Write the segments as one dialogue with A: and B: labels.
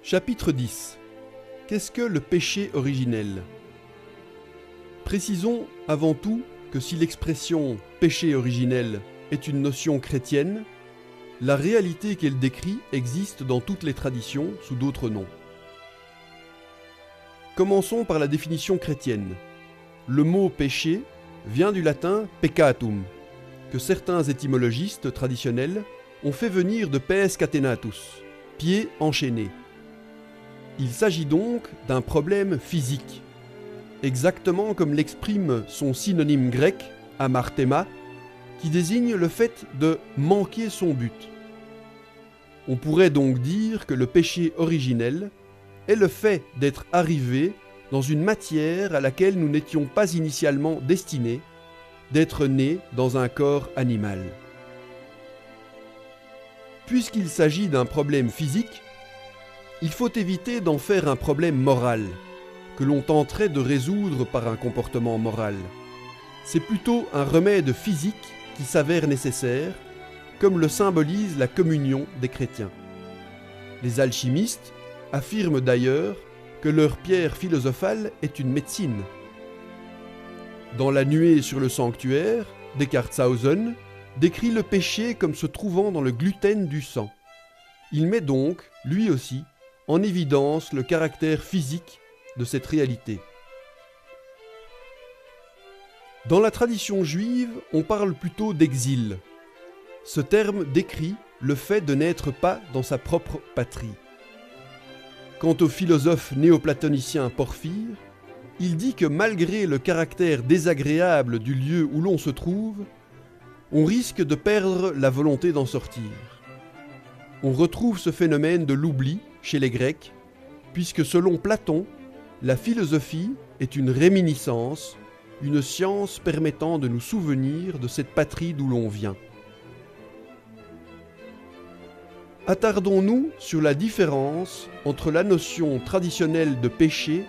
A: Chapitre 10. Qu'est-ce que le péché originel? Précisons avant tout que si l'expression « péché originel » est une notion chrétienne, la réalité qu'elle décrit existe dans toutes les traditions sous d'autres noms. Commençons par la définition chrétienne. Le mot « péché » vient du latin « peccatum », que certains étymologistes traditionnels ont fait venir de « pes catenatus », pied enchaîné. Il s'agit donc d'un problème physique, exactement comme l'exprime son synonyme grec, amarthéma, qui désigne le fait de manquer son but. On pourrait donc dire que le péché originel est le fait d'être arrivé dans une matière à laquelle nous n'étions pas initialement destinés, d'être nés dans un corps animal. Puisqu'il s'agit d'un problème physique, il faut éviter d'en faire un problème moral, que l'on tenterait de résoudre par un comportement moral. C'est plutôt un remède physique qui s'avère nécessaire, comme le symbolise la communion des chrétiens. Les alchimistes affirment d'ailleurs que leur pierre philosophale est une médecine. Dans La nuée sur le sanctuaire, Descarteshausen décrit le péché comme se trouvant dans le gluten du sang. Il met donc, lui aussi, en évidence le caractère physique de cette réalité. Dans la tradition juive, on parle plutôt d'exil. Ce terme décrit le fait de n'être pas dans sa propre patrie. Quant au philosophe néoplatonicien Porphyre, il dit que malgré le caractère désagréable du lieu où l'on se trouve, on risque de perdre la volonté d'en sortir. On retrouve ce phénomène de l'oubli chez les Grecs, puisque selon Platon, la philosophie est une réminiscence, une science permettant de nous souvenir de cette patrie d'où l'on vient. Attardons-nous sur la différence entre la notion traditionnelle de péché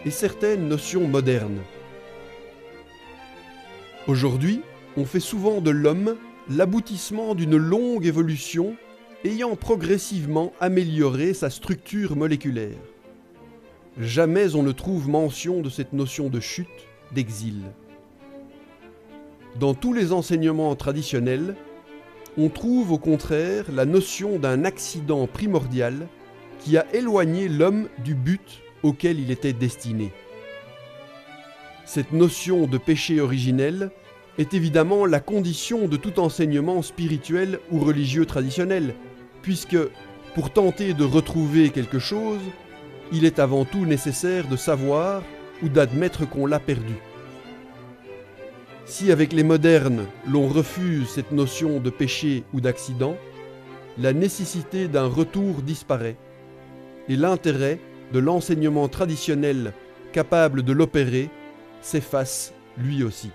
A: et certaines notions modernes. Aujourd'hui, on fait souvent de l'homme l'aboutissement d'une longue évolution ayant progressivement amélioré sa structure moléculaire. Jamais on ne trouve mention de cette notion de chute, d'exil. Dans tous les enseignements traditionnels, on trouve au contraire la notion d'un accident primordial qui a éloigné l'homme du but auquel il était destiné. Cette notion de péché originel est évidemment la condition de tout enseignement spirituel ou religieux traditionnel, puisque, pour tenter de retrouver quelque chose, il est avant tout nécessaire de savoir ou d'admettre qu'on l'a perdu. Si avec les modernes, l'on refuse cette notion de péché ou d'accident, la nécessité d'un retour disparaît, et l'intérêt de l'enseignement traditionnel capable de l'opérer s'efface lui aussi.